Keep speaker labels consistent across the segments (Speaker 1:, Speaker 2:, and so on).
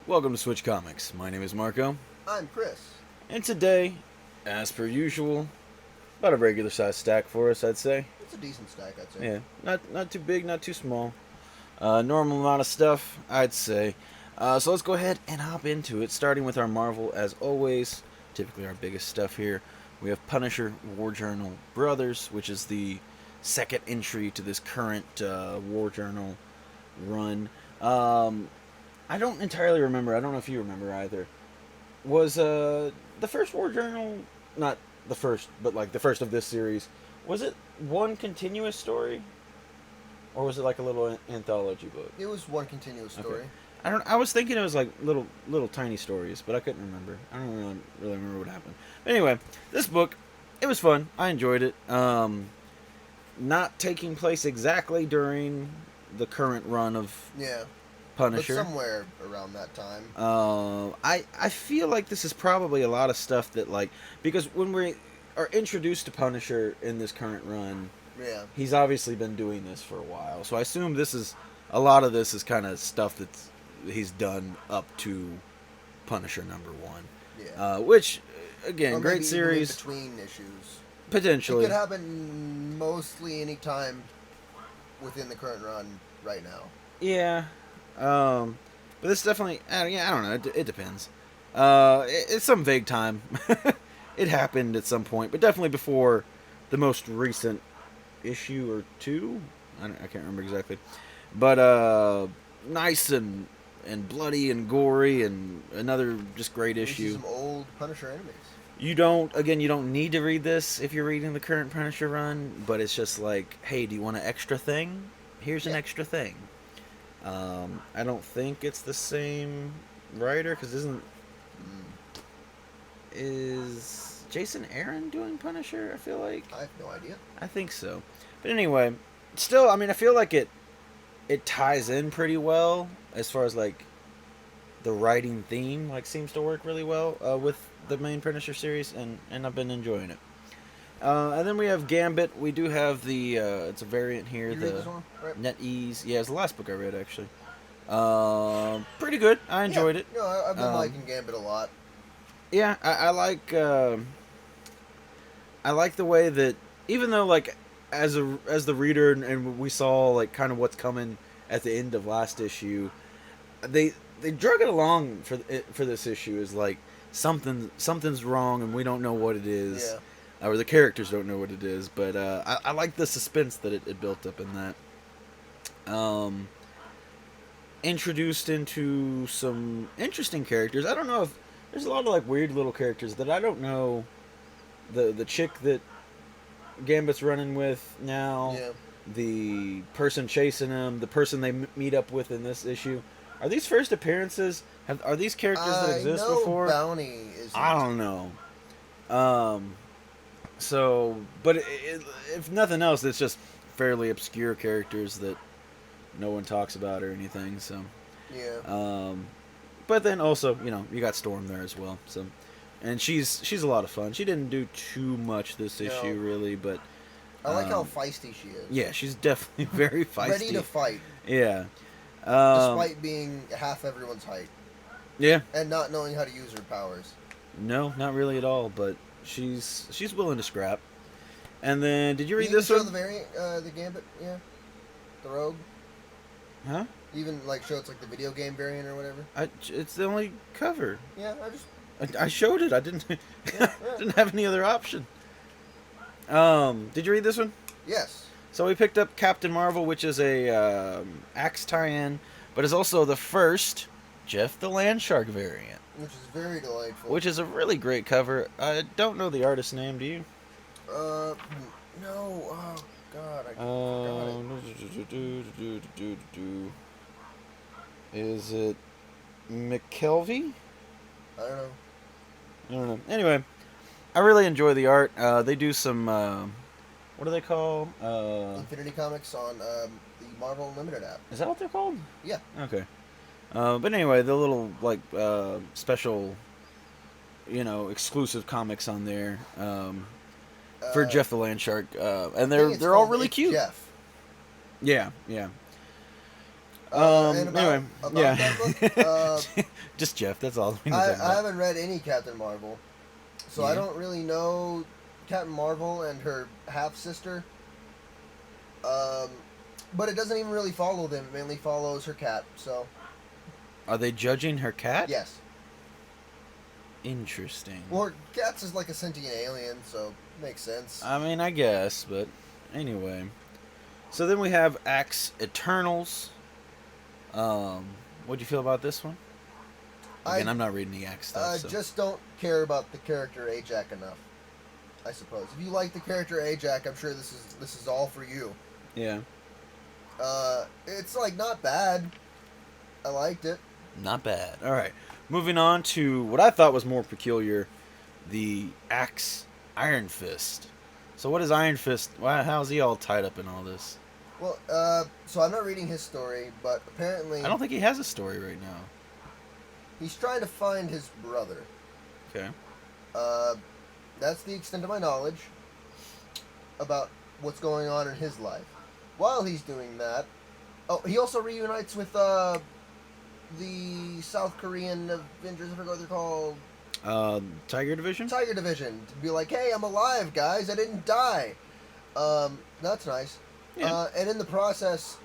Speaker 1: Welcome to Switch Comics. My name is Marco,
Speaker 2: I'm Chris.
Speaker 1: and today, as per usual, about a regular size stack for us, I'd say.
Speaker 2: It's a decent stack, I'd say.
Speaker 1: Yeah, not too big, not too small. Normal amount of stuff, I'd say. So let's go ahead and hop into it, starting with our Marvel, as always. Typically our biggest stuff here. We have Punisher War Journal Brothers, which is the second entry to this current War Journal run. I don't entirely remember. I don't know if you remember either. Was the first War Journal, not the first, but like the first of this series, was it one continuous story? Or was it like a little anthology book?
Speaker 2: It was one continuous story.
Speaker 1: Okay. I was thinking it was like little tiny stories, but I couldn't remember. I don't really remember what happened. But anyway, this book, it was fun. I enjoyed it. Not taking place exactly during the current run of Punisher.
Speaker 2: But somewhere around that time.
Speaker 1: I feel like this is probably a lot of stuff that, like, because when we are introduced to Punisher in this current run, he's obviously been doing this for a while. So I assume a lot of this is kind of stuff that's he's done up to Punisher #1.
Speaker 2: Yeah.
Speaker 1: Which, again,
Speaker 2: or
Speaker 1: great series.
Speaker 2: Between issues.
Speaker 1: Potentially.
Speaker 2: It could happen mostly any time within the current run right now.
Speaker 1: Yeah. But this definitely, I don't know, it depends. It's some vague time. It happened at some point, but definitely before the most recent issue or two. I can't remember exactly. But, nice and bloody and gory and another just great issue.
Speaker 2: Some old Punisher enemies.
Speaker 1: You don't need to read this if you're reading the current Punisher run, but it's just like, hey, do you want an extra thing? Here's an extra thing. I don't think it's the same writer, because is Jason Aaron doing Punisher? I feel like
Speaker 2: I have no idea.
Speaker 1: I think so, but anyway, still, I mean, I feel like it ties in pretty well as far as like the writing theme, like, seems to work really well with the main Punisher series, and I've been enjoying it. And then we have Gambit. We do have the it's a variant here.
Speaker 2: You read this one? Right.
Speaker 1: NetEase. Yeah, it's the last book I read, actually. Pretty good. I enjoyed it.
Speaker 2: No, I've been liking Gambit a lot.
Speaker 1: Yeah, I like the way that, even though, like, as the reader, and we saw like kind of what's coming at the end of last issue, they drug it along for this issue, is like something's wrong and we don't know what it is.
Speaker 2: Yeah.
Speaker 1: Or the characters don't know what it is, but I like the suspense that it built up in that. Introduced into some interesting characters. I don't know if there's a lot of like weird little characters that I don't know. The chick that Gambit's running with now, the person chasing him, the person they meet up with in this issue. Are these first appearances? Are these characters that exist before?
Speaker 2: Bounty is.
Speaker 1: I don't know. So, but if nothing else, it's just fairly obscure characters that no one talks about or anything. So,
Speaker 2: yeah.
Speaker 1: But then also, you got Storm there as well. So, and she's a lot of fun. She didn't do too much this issue, really, but
Speaker 2: I like how feisty she is.
Speaker 1: Yeah, she's definitely very feisty.
Speaker 2: Ready to fight.
Speaker 1: Yeah.
Speaker 2: Despite being half everyone's height.
Speaker 1: Yeah.
Speaker 2: And not knowing how to use her powers.
Speaker 1: No, not really at all, but she's willing to scrap. And then, did you read
Speaker 2: you
Speaker 1: this one?
Speaker 2: the variant, the Gambit, the Rogue.
Speaker 1: Huh?
Speaker 2: Even like show it's like the video game variant or whatever.
Speaker 1: It's the only cover.
Speaker 2: Yeah,
Speaker 1: I showed it. I didn't didn't have any other option. Did you read this one?
Speaker 2: Yes.
Speaker 1: So we picked up Captain Marvel, which is a Axe tie-in, but is also the first Jeff the Landshark variant.
Speaker 2: Which is very delightful.
Speaker 1: Which is a really great cover. I don't know the artist's name, do you?
Speaker 2: No. Oh, God. I forgot
Speaker 1: it. Is it McKelvey?
Speaker 2: I don't know.
Speaker 1: Anyway, I really enjoy the art. They do some, what do they call?
Speaker 2: Infinity Comics on the Marvel Unlimited app.
Speaker 1: Is that what they're called?
Speaker 2: Yeah.
Speaker 1: Okay. But anyway, the little, like, special, exclusive comics on there for Jeff the Landshark. And they're all really cute.
Speaker 2: Jeff.
Speaker 1: Yeah.
Speaker 2: And
Speaker 1: Anyway,
Speaker 2: about
Speaker 1: yeah.
Speaker 2: that book,
Speaker 1: Just Jeff. That's all we need to
Speaker 2: I
Speaker 1: talk about.
Speaker 2: haven't read any Captain Marvel, so I
Speaker 1: Yeah.
Speaker 2: don't really know Captain Marvel and her half sister. But it doesn't even really follow them. It mainly follows her cat. So
Speaker 1: Are they judging her cat?
Speaker 2: yes,
Speaker 1: Interesting.
Speaker 2: well, cat's is like a sentient alien, so makes sense.
Speaker 1: I mean, I guess, but anyway. So then we have Axe Eternals. What'd you feel about this one? Again, I'm not reading the Axe stuff. So.
Speaker 2: Just don't care about the character Ajax enough. I suppose if you like the character Ajax, I'm sure this is all for you.
Speaker 1: Yeah.
Speaker 2: It's like not bad. I liked it.
Speaker 1: Not bad. All right. Moving on to what I thought was more peculiar, the Axe Iron Fist. So what is Iron Fist? How is he all tied up in all this?
Speaker 2: Well, so I'm not reading his story, but apparently
Speaker 1: I don't think he has a story right now.
Speaker 2: he's trying to find his brother.
Speaker 1: Okay.
Speaker 2: That's the extent of my knowledge about what's going on in his life. While he's doing that, oh, he also reunites with the South Korean Avengers. I forgot what they're called.
Speaker 1: Tiger Division?
Speaker 2: Tiger Division, to be like, hey, I'm alive, guys. I didn't die. That's nice.
Speaker 1: Yeah.
Speaker 2: And in the process,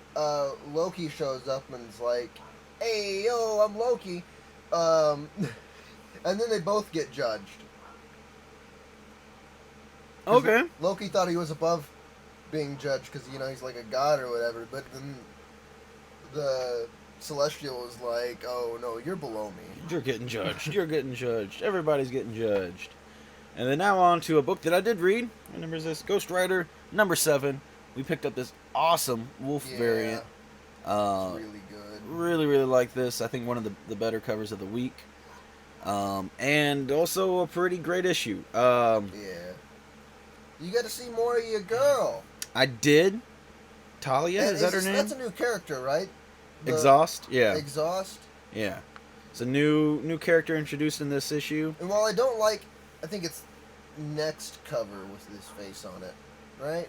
Speaker 2: Loki shows up and is like, hey, yo, I'm Loki. And then they both get judged. 'Cause
Speaker 1: Okay.
Speaker 2: Loki thought he was above being judged because, he's like a god or whatever. But then the Celestial was like, oh, no, you're below me.
Speaker 1: You're getting judged. You're getting judged. Everybody's getting judged. And then now on to a book that I did read. What number is this? Ghost Rider, number 7. We picked up this awesome wolf variant.
Speaker 2: It's really good.
Speaker 1: Really, really like this. I think one of the better covers of the week. And also a pretty great issue.
Speaker 2: Yeah. You got to see more of your girl.
Speaker 1: I did. Talia,
Speaker 2: And
Speaker 1: is that her name?
Speaker 2: That's a new character, right?
Speaker 1: Exhaust? Yeah.
Speaker 2: Exhaust.
Speaker 1: Yeah. It's a new character introduced in this issue.
Speaker 2: And while I don't like, I think it's next cover with this face on it, right?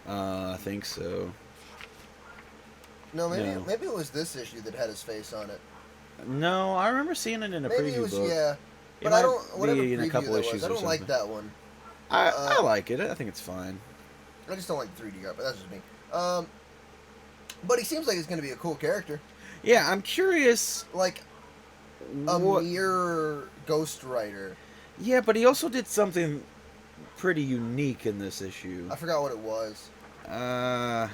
Speaker 1: I think so.
Speaker 2: No, maybe
Speaker 1: No.
Speaker 2: maybe it was this issue that had his face on it.
Speaker 1: No, I remember seeing it in a
Speaker 2: Maybe
Speaker 1: preview
Speaker 2: it was
Speaker 1: book.
Speaker 2: yeah,
Speaker 1: It
Speaker 2: but I
Speaker 1: might
Speaker 2: don't. Whatever
Speaker 1: be in a
Speaker 2: preview
Speaker 1: couple
Speaker 2: that
Speaker 1: issues
Speaker 2: was, I
Speaker 1: or
Speaker 2: don't like
Speaker 1: something.
Speaker 2: that one.
Speaker 1: I like it. I think it's fine.
Speaker 2: I just don't like the 3D art, but that's just me. But he seems like he's going to be a cool character,
Speaker 1: Yeah, I'm curious.
Speaker 2: like a
Speaker 1: What?
Speaker 2: mere Ghost Rider.
Speaker 1: Yeah, but he also did something pretty unique in this issue.
Speaker 2: I forgot what it was.
Speaker 1: I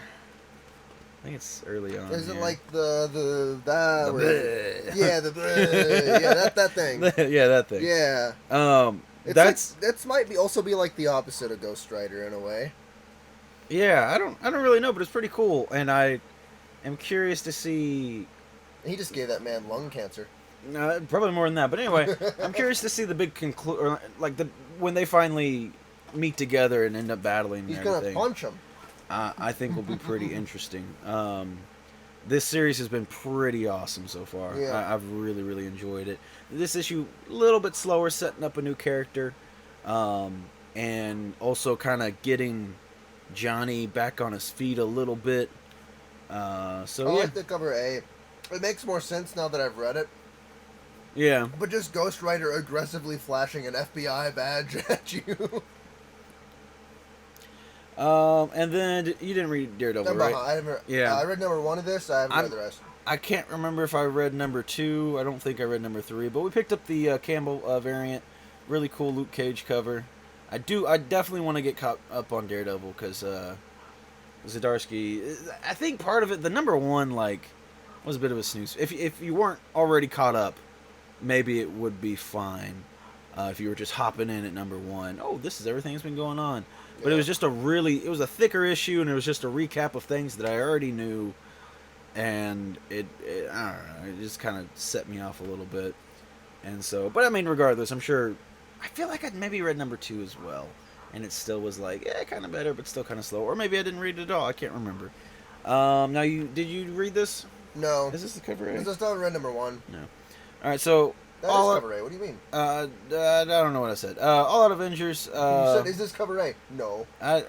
Speaker 1: think it's early on.
Speaker 2: Is it
Speaker 1: here.
Speaker 2: like
Speaker 1: The bleh.
Speaker 2: yeah, yeah, that thing.
Speaker 1: yeah, that thing.
Speaker 2: Yeah. It's
Speaker 1: That's
Speaker 2: might be also be like the opposite of Ghost Rider in a way.
Speaker 1: yeah. I don't really know, but it's pretty cool, and I am curious to see.
Speaker 2: He just gave that man lung cancer.
Speaker 1: Probably more than that, but anyway, I'm curious to see the big or like when they finally meet together and end up battling. And
Speaker 2: He's gonna
Speaker 1: everything.
Speaker 2: punch him.
Speaker 1: I think will be pretty interesting. This series has been pretty awesome so far.
Speaker 2: Yeah.
Speaker 1: I've really, really enjoyed it. This issue, a little bit slower, setting up a new character, and also kind of getting Johnny back on his feet a little bit.
Speaker 2: I
Speaker 1: So yeah,
Speaker 2: like the cover A. It makes more sense now that I've read it.
Speaker 1: yeah.
Speaker 2: But just Ghost Rider aggressively flashing an FBI badge at you.
Speaker 1: And then you didn't read Daredevil, right?
Speaker 2: I read number 1 of this. I haven't read the rest.
Speaker 1: I can't remember if I read number 2. I don't think I read number 3. But we picked up the Campbell variant. Really cool Luke Cage cover. I definitely want to get caught up on Daredevil because Zdarsky. I think part of it, the number 1, was a bit of a snooze. If you weren't already caught up, maybe it would be fine. If you were just hopping in at number 1. Oh, this is everything that's been going on. But it was just it was a thicker issue, and it was just a recap of things that I already knew, and I don't know, it just kind of set me off a little bit, and so, but I mean, regardless, I'm sure, I feel like I'd maybe read number 2 as well, and it still was kind of better, but still kind of slow, or maybe I didn't read it at all, I can't remember. Now did you read this?
Speaker 2: No.
Speaker 1: Is this the cover?
Speaker 2: I just haven't read number 1.
Speaker 1: No. Alright, so,
Speaker 2: That is cover A. What do you mean?
Speaker 1: I don't know what I said. All Out Avengers.
Speaker 2: You said, is this cover A? No.
Speaker 1: I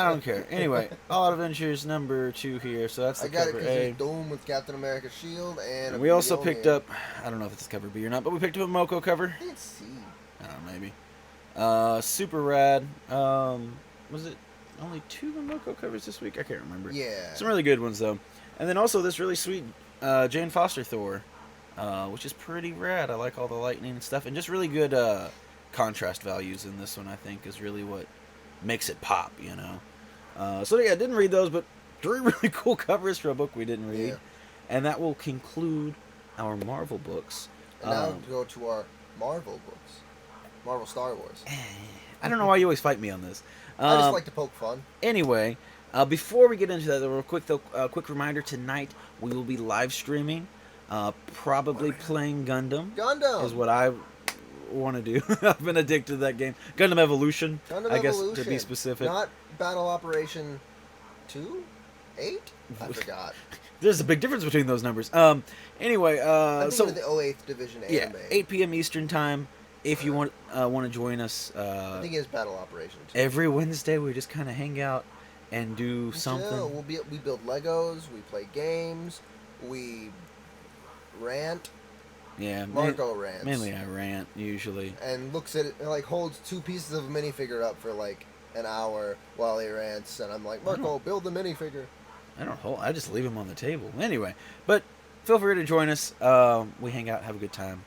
Speaker 1: don't care. Anyway, All Out Avengers number 2 here. So that's the
Speaker 2: I got
Speaker 1: cover
Speaker 2: it because
Speaker 1: A.
Speaker 2: there's Doom with Captain America's shield and.
Speaker 1: We also picked up. I don't know if it's cover B or not, but we picked up a Moko cover.
Speaker 2: I think it's C.
Speaker 1: I don't know, maybe. Super rad. Was it only 2 Moko covers this week? I can't remember.
Speaker 2: Yeah.
Speaker 1: Some really good ones though, and then also this really sweet Jane Foster Thor. Which is pretty rad. I like all the lightning and stuff, and just really good contrast values in this one. I think is really what makes it pop, you know. So yeah, I didn't read those, but 3 really cool covers for a book we didn't read, and that will conclude our Marvel books.
Speaker 2: And now to go to our Marvel books, Marvel Star Wars.
Speaker 1: I don't know why you always fight me on this.
Speaker 2: I just like to poke fun.
Speaker 1: Anyway, before we get into that, real quick though, quick reminder: tonight we will be live streaming. Probably playing Gundam.
Speaker 2: Gundam
Speaker 1: is what I want to do. I've been addicted to that game. Gundam Evolution. I guess to be specific.
Speaker 2: Not Battle Operation 2? 8? I forgot.
Speaker 1: There's a big difference between those numbers. Anyway,
Speaker 2: I'm
Speaker 1: so
Speaker 2: thinking of the 08th Division anime.
Speaker 1: Yeah, 8 p.m. Eastern time. If you want to join us,
Speaker 2: I think it's Battle Operation 2.
Speaker 1: Every Wednesday we just kind of hang out and do something.
Speaker 2: Chill. We build Legos. We play games. We rant.
Speaker 1: Yeah,
Speaker 2: Marco rants.
Speaker 1: Mainly I rant usually.
Speaker 2: And looks at it, and, like, holds 2 pieces of a minifigure up for like an hour while he rants, and I'm like, Marco, build the minifigure.
Speaker 1: I just leave him on the table. Anyway, but feel free to join us. We hang out, have a good time,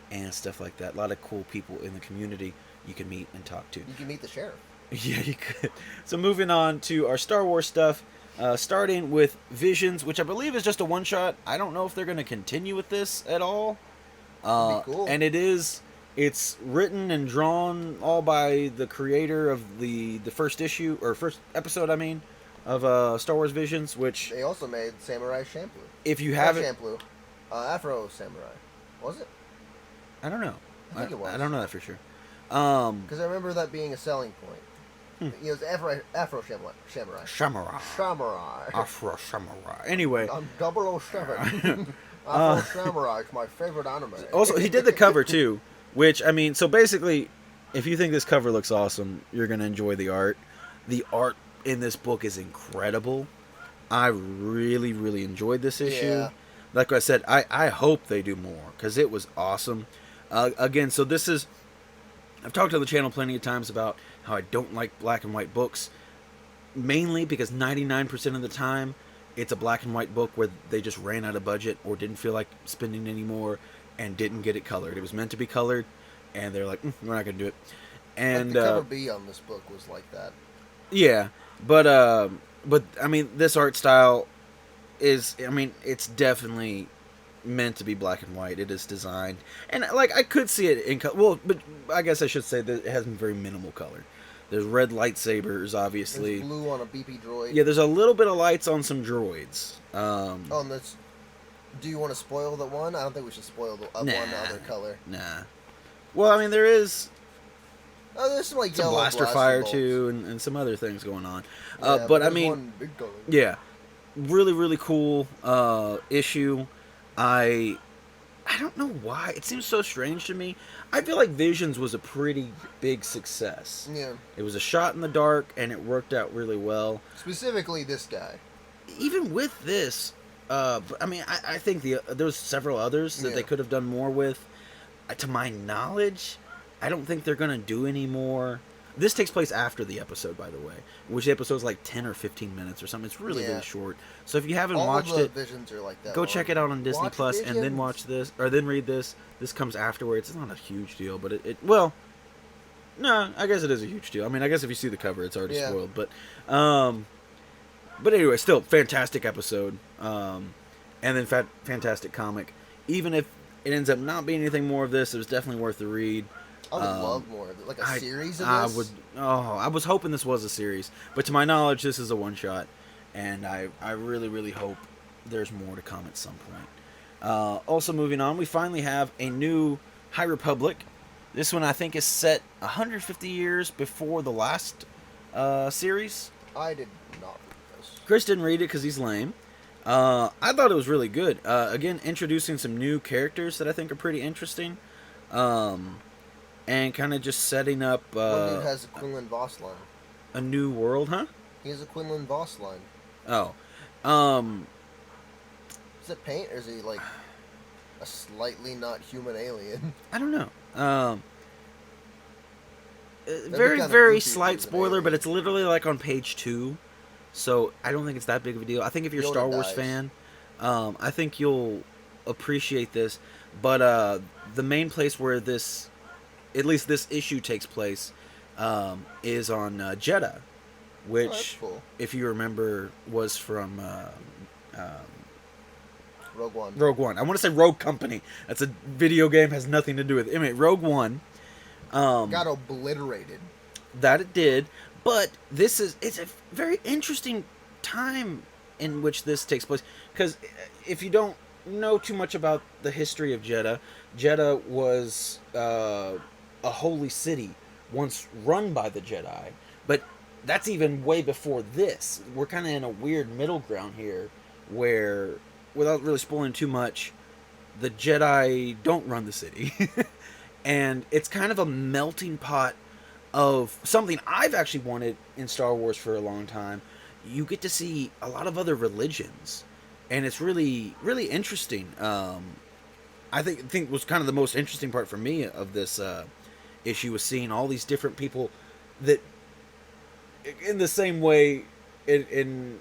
Speaker 1: and stuff like that. A lot of cool people in the community you can meet and talk to.
Speaker 2: You can meet the sheriff.
Speaker 1: Yeah, you could. So moving on to our Star Wars stuff. Starting with Visions, which I believe is just a one-shot. I don't know if they're going to continue with this at all.
Speaker 2: That'd be cool.
Speaker 1: And it's written and drawn all by the creator of the first issue, or first episode, I mean, of Star Wars Visions, which...
Speaker 2: They also made Samurai Champloo.
Speaker 1: If you haven't...
Speaker 2: Champloo. Afro Samurai. Was it?
Speaker 1: I don't know.
Speaker 2: I think it was.
Speaker 1: I don't know that for sure.
Speaker 2: Because I remember that being a selling point. It was Afro Samurai. Samurai.
Speaker 1: Afro Samurai. Anyway.
Speaker 2: I'm 007. Afro Samurai is my favorite anime.
Speaker 1: Also, he did the cover, too. Which, I mean, so basically, if you think this cover looks awesome, you're going to enjoy the art. The art in this book is incredible. I really, really enjoyed this issue.
Speaker 2: Yeah.
Speaker 1: Like I said, I hope they do more, because it was awesome. Again, so this is... I've talked on the channel plenty of times about how I don't like black and white books, mainly because 99% of the time it's a black and white book where they just ran out of budget or didn't feel like spending any more and didn't get it colored. It was meant to be colored, and they're like, we're not going to do it. And
Speaker 2: like the cover B on this book was like that.
Speaker 1: Yeah, but I mean, this art style is, I mean, it's definitely meant to be black and white. It is designed, and like I could see it in color. Well, but I guess I should say that it has very minimal color. There's red lightsabers, obviously.
Speaker 2: There's blue on a BP droid.
Speaker 1: Yeah, there's a little bit of lights on some droids.
Speaker 2: And that's. Do you want to spoil the one? I don't think we should spoil the one other color.
Speaker 1: Nah. Well, I mean, there is.
Speaker 2: Oh, there's some like
Speaker 1: some
Speaker 2: yellow
Speaker 1: blaster fire too, and some other things going on. But I mean,
Speaker 2: one big color.
Speaker 1: Yeah, really cool issue. I don't know why. It seems so strange to me. I feel like Visions was a pretty big success.
Speaker 2: Yeah.
Speaker 1: It was a shot in the dark, and it worked out really well.
Speaker 2: Specifically, this guy.
Speaker 1: Even with this, I mean, I think there's several others that they could have done more with. To my knowledge, I don't think they're going to do any more. This takes place after the episode, by the way, which the episode's like 10 or 15 minutes or something. It's really short. So if you haven't watched it,
Speaker 2: Visions are like that.
Speaker 1: go check it out on Disney Plus and then watch this, or then read this. This comes afterwards. It's not a huge deal, but well, no, I guess it is a huge deal. I mean, I guess if you see the cover, it's already spoiled. But anyway, still fantastic episode, and then fantastic comic. Even if it ends up not being anything more of this, it was definitely worth the read.
Speaker 2: I would love more of it, like a series of this.
Speaker 1: I was hoping this was a series, but to my knowledge, this is a one shot, and I really hope there's more to come at some point. Also, moving on, we finally have a new High Republic. This one I think is set 150 years before the last series.
Speaker 2: I did not read this.
Speaker 1: Chris didn't read it because he's lame. I thought it was really good. Again, introducing some new characters that I think are pretty interesting, and kind of just setting up
Speaker 2: One dude has a Quinlan Voss line.
Speaker 1: a new world, huh?
Speaker 2: He has a Quinlan Voss line.
Speaker 1: Oh, um,
Speaker 2: Is it paint, or is he like a slightly not human alien?
Speaker 1: I don't know.
Speaker 2: That'd be
Speaker 1: Very,
Speaker 2: kinda
Speaker 1: very
Speaker 2: goofy if he
Speaker 1: slight
Speaker 2: was an
Speaker 1: spoiler, but
Speaker 2: alien.
Speaker 1: it's literally like on page 2, so I don't think it's that big of a deal. I think if you're a
Speaker 2: Yoda
Speaker 1: Star Wars
Speaker 2: dies.
Speaker 1: fan, I think you'll appreciate this. But the main place where this, at least this issue takes place, is on Jeddah,
Speaker 2: Oh, that's
Speaker 1: which,
Speaker 2: cool.
Speaker 1: if you remember, was from
Speaker 2: Rogue One.
Speaker 1: Rogue One. I want to say Rogue Company. That's a video game, has nothing to do with it. Anyway, Rogue One.
Speaker 2: Got obliterated.
Speaker 1: That it did, but it's a very interesting time in which this takes place, because if you don't know too much about the history of Jeddah, Jeddah was a holy city once run by the Jedi, but that's even way before this. We're kind of in a weird middle ground here, where, without really spoiling too much, the Jedi don't run the city. And it's kind of a melting pot of something I've actually wanted in Star Wars for a long time. You get to see a lot of other religions, and it's really, really interesting. I think was kind of the most interesting part for me of this issue, was seeing all these different people that, in the same way, in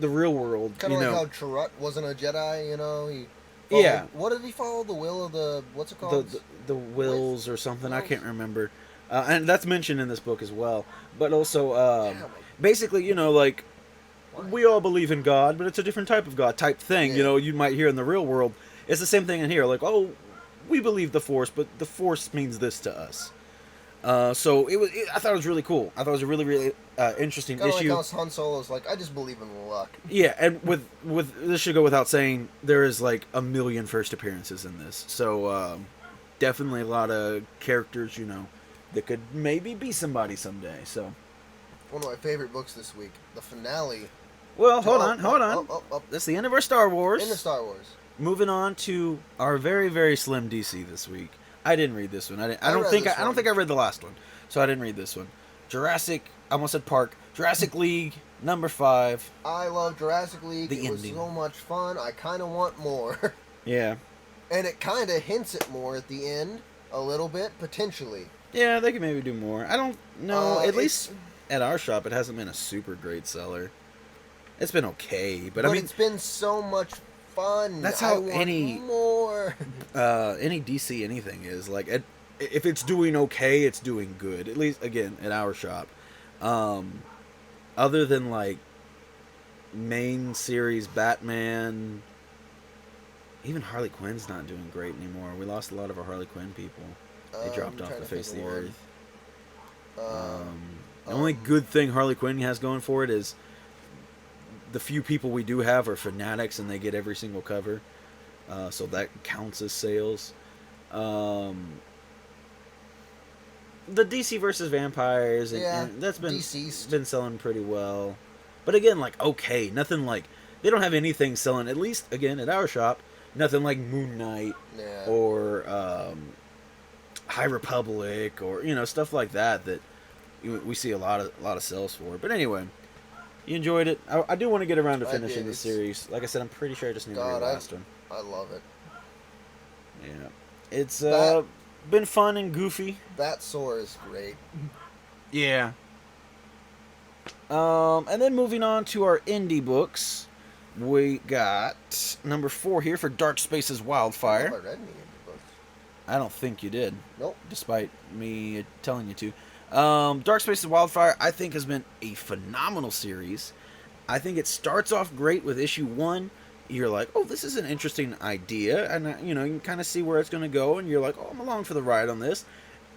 Speaker 1: the real world,
Speaker 2: Kind of like how Chirrut wasn't a Jedi, you know? He followed,
Speaker 1: Yeah.
Speaker 2: What did he follow? The will of the... What's it called?
Speaker 1: the wills or something. I
Speaker 2: Wills?
Speaker 1: can't remember. And that's mentioned in this book as well. But also,
Speaker 2: Damn it.
Speaker 1: basically, like,
Speaker 2: Why?
Speaker 1: we all believe in God, but it's a different type of God type thing.
Speaker 2: Yeah.
Speaker 1: You might hear in the real world. It's the same thing in here. Like, oh, we believe the Force, but the Force means this to us. So I thought it was really cool. I thought it was a really, really interesting
Speaker 2: Kind of like
Speaker 1: issue.
Speaker 2: how Han Solo's like, I just believe in luck.
Speaker 1: Yeah, and with this should go without saying, there is like a million first appearances in this. So definitely a lot of characters, that could maybe be somebody someday. So,
Speaker 2: One of my favorite books this week. The finale.
Speaker 1: well, hold on.
Speaker 2: Oh.
Speaker 1: That's the end of our Star Wars.
Speaker 2: In the Star Wars.
Speaker 1: Moving on to our very, very slim DC this week. I didn't read this one. I don't
Speaker 2: read
Speaker 1: think
Speaker 2: this
Speaker 1: I don't
Speaker 2: one.
Speaker 1: think I read the last one, so I didn't read this one. I almost said Park. Jurassic League number 5.
Speaker 2: I love Jurassic League.
Speaker 1: The
Speaker 2: It was
Speaker 1: ending.
Speaker 2: so much fun. I kind of want more.
Speaker 1: Yeah,
Speaker 2: And it kind of hints at more at the end. A little bit, potentially.
Speaker 1: yeah, they could maybe do more. I don't know. At
Speaker 2: It's-
Speaker 1: least at our shop, it hasn't been a super great seller. It's been okay, but I mean,
Speaker 2: it's been so much fun.
Speaker 1: That's
Speaker 2: I
Speaker 1: how
Speaker 2: want
Speaker 1: any-
Speaker 2: more.
Speaker 1: any DC anything is like. If it's doing okay, it's doing good. At least, again, at our shop. Other than like main series Batman, even Harley Quinn's not doing great anymore. We lost a lot of our Harley Quinn people. They dropped
Speaker 2: I'm
Speaker 1: off
Speaker 2: trying
Speaker 1: the
Speaker 2: to
Speaker 1: face of
Speaker 2: think
Speaker 1: the
Speaker 2: one.
Speaker 1: earth. The only good thing Harley Quinn has going for it is the few people we do have are fanatics, and they get every single cover. So that counts as sales. The DC versus vampires, and that's been
Speaker 2: Deceased.
Speaker 1: been selling pretty well. But again, like, okay, nothing like, they don't have anything selling, at least again at our shop, nothing like Moon Knight
Speaker 2: Yeah.
Speaker 1: or High Republic or stuff like that we see a lot of sales for. But anyway, you enjoyed it. I do want to get around to
Speaker 2: I
Speaker 1: finishing
Speaker 2: did.
Speaker 1: the series. Like I said, I'm pretty sure I just need to read
Speaker 2: God,
Speaker 1: the last one.
Speaker 2: I love it.
Speaker 1: Yeah, it's
Speaker 2: That-
Speaker 1: been fun and goofy.
Speaker 2: That Soar is great.
Speaker 1: Yeah. And then moving on to our indie books, we got number 4 here for Dark Spaces
Speaker 2: I
Speaker 1: Wildfire.
Speaker 2: read any of the books.
Speaker 1: I don't think you did,
Speaker 2: Nope.
Speaker 1: despite me telling you to. Dark Spaces Wildfire, I think, has been a phenomenal series. I think it starts off great with issue 1. You're like, oh, this is an interesting idea, and you can kind of see where it's going to go, and you're like, oh, I'm along for the ride on this.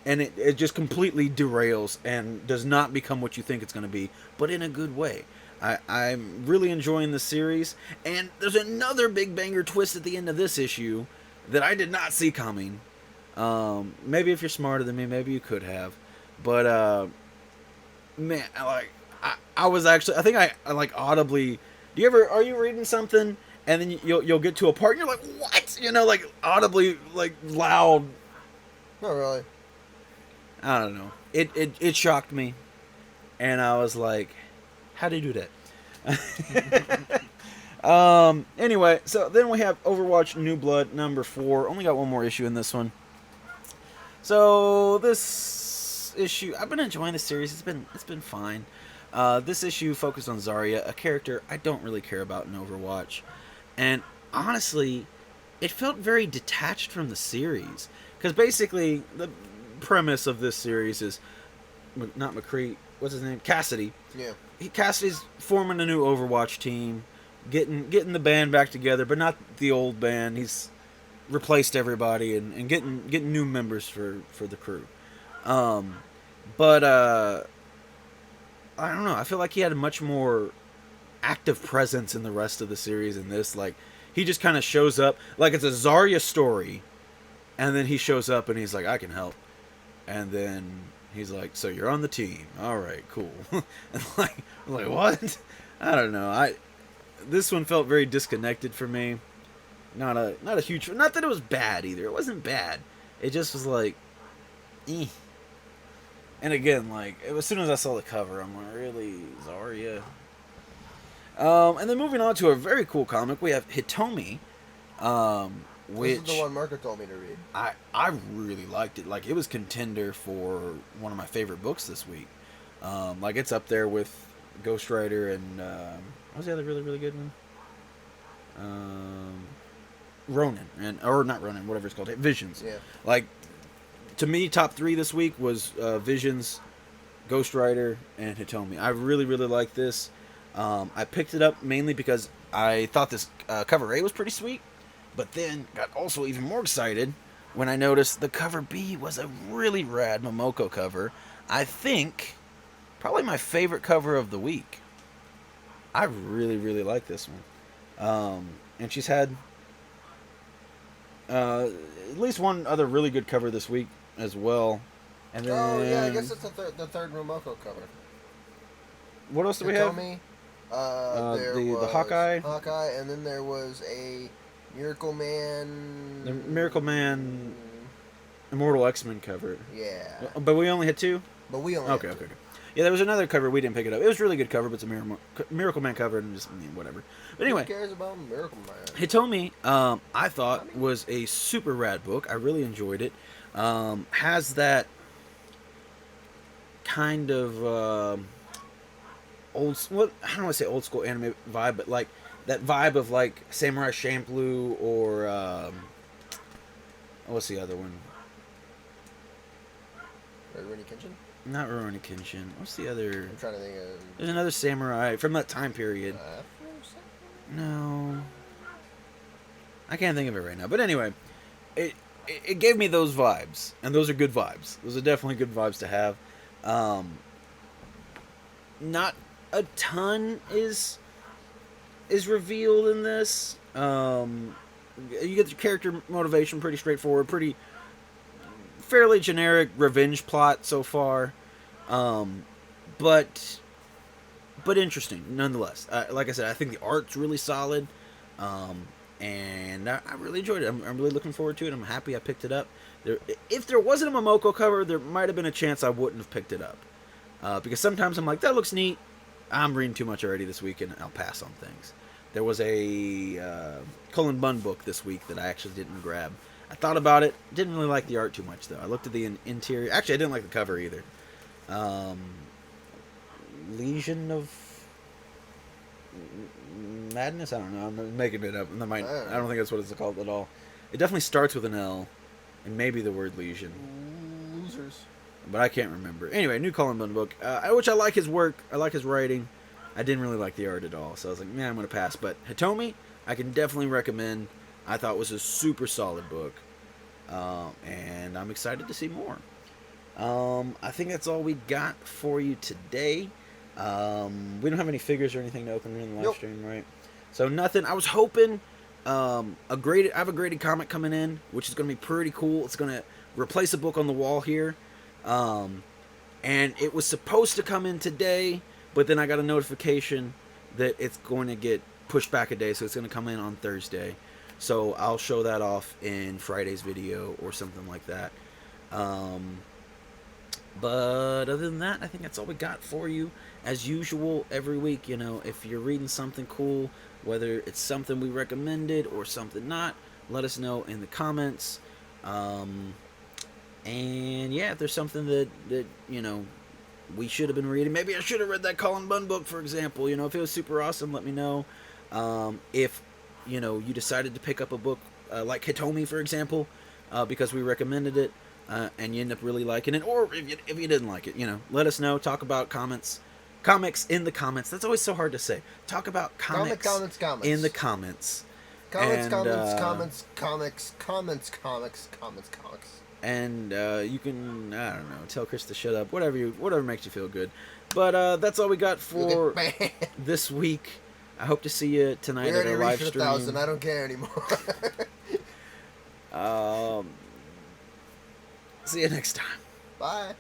Speaker 1: And it just completely derails and does not become what you think it's going to be, but in a good way. I'm really enjoying the series, and there's another big banger twist at the end of this issue that I did not see coming. Maybe if you're smarter than me, maybe you could have. But, man, I was actually, I think I like audibly Are you reading something and then you'll get to a part and you're like, what? Like audibly, like loud.
Speaker 2: Not really.
Speaker 1: I don't know. It shocked me, and I was like, how do you do that? Anyway, so then we have Overwatch New Blood number 4. Only got one more issue in this one. So this issue, I've been enjoying the series. It's been fine. This issue focused on Zarya, a character I don't really care about in Overwatch, and honestly, it felt very detached from the series. Because basically, the premise of this series is not McCree. What's his name? Cassidy.
Speaker 2: Yeah.
Speaker 1: Cassidy's forming a new Overwatch team, getting the band back together, but not the old band. He's replaced everybody and getting new members for the crew. But I don't know. I feel like he had a much more active presence in the rest of the series in this. Like, he just kind of shows up. Like, it's a Zarya story, and then he shows up and he's like, I can help. And then he's like, so you're on the team. All right, cool. And I'm like, what? I don't know. This one felt very disconnected for me. Not a huge... Not that it was bad, either. It wasn't bad. It just was like... Eh. And again, like, as soon as I saw the cover, I'm like, really? Zarya? And then moving on to a very cool comic, we have Hitomi, which...
Speaker 2: This is the one Marco told me to read.
Speaker 1: I really liked it. Like, it was contender for one of my favorite books this week. Like, it's up there with Ghost Rider and... what was the other really, really good one? Ronin. Or not Ronin, whatever it's called. Visions.
Speaker 2: Yeah.
Speaker 1: Like, to me, top 3 this week was Visions, Ghost Rider, and Hitomi. I really, really like this. I picked it up mainly because I thought this cover A was pretty sweet, but then got also even more excited when I noticed the cover B was a really rad Momoko cover. I think probably my favorite cover of the week. I really, really like this one. And she's had at least one other really good cover this week as well. And then,
Speaker 2: oh, yeah, I guess it's the third Momoko cover.
Speaker 1: What else do we have? The Hawkeye.
Speaker 2: Hawkeye, and then there was a Miracle Man...
Speaker 1: The Miracle Man Immortal X-Men cover.
Speaker 2: Yeah.
Speaker 1: But we only had 2?
Speaker 2: But we only
Speaker 1: Okay. Yeah, there was another cover. We didn't pick it up. It was a really good cover, but it's a Miracle Man cover and just whatever. But anyway.
Speaker 2: Who cares about Miracle Man?
Speaker 1: Hitomi, I thought was a super rad book. I really enjoyed it. Has that kind of old... Well, I don't want to say old school anime vibe, but like that vibe of like Samurai Champloo or... what's the other one?
Speaker 2: Rurouni Kenshin?
Speaker 1: Not Rurouni Kenshin. What's the other?
Speaker 2: I'm trying to think of...
Speaker 1: There's another samurai from that time period. No. I can't think of it right now. But anyway, it gave me those vibes. And those are good vibes. Those are definitely good vibes to have. Not a ton is revealed in this. You get your character motivation pretty straightforward, fairly generic revenge plot so far, but interesting nonetheless. Like I said, I think the art's really solid, and I really enjoyed it. I'm really looking forward to it. I'm happy I picked it up. If there wasn't a Momoko cover, there might have been a chance I wouldn't have picked it up, because sometimes I'm like, that looks neat. I'm reading too much already this week, and I'll pass on things. There was a Cullen Bunn book this week that I actually didn't grab. I thought about it. Didn't really like the art too much, though. I looked at the interior. Actually, I didn't like the cover either. Legion of Madness? I don't know. I'm making it up. I don't think that's what it's called at all. It definitely starts with an L, and maybe the word Legion.
Speaker 2: Losers.
Speaker 1: But I can't remember. Anyway, new Cullen Bunn book, which I like his work. I like his writing. I didn't really like the art at all, so I was like, man, I'm going to pass. But Hitomi, I can definitely recommend. I thought it was a super solid book, and I'm excited to see more. I think that's all we got for you today. We don't have any figures or anything to open in the live stream, right? So nothing. I was hoping I have a graded comic coming in, which is going to be pretty cool. It's going to replace a book on the wall here, and it was supposed to come in today, but then I got a notification that it's going to get pushed back a day, so it's going to come in on Thursday. So I'll show that off in Friday's video or something like that. But other than that, I think that's all we got for you. As usual, every week, if you're reading something cool, whether it's something we recommended or something not, let us know in the comments. And yeah, if there's something that we should have been reading, maybe I should have read that Colin Bunn book, for example. If it was super awesome, let me know. If you decided to pick up a book like Hitomi, for example, because we recommended it, and you end up really liking it, or if you didn't like it, let us know. Talk about comics in the comments. That's always so hard to say. Talk about comics in the comments.
Speaker 2: Comments.
Speaker 1: And you can, I don't know, tell Chris to shut up, whatever makes you feel good. But that's all we got for this week. I hope to see you tonight at our live stream.
Speaker 2: 1,000. I don't care anymore.
Speaker 1: See you next time.
Speaker 2: Bye.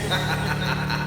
Speaker 1: Ha ha ha ha!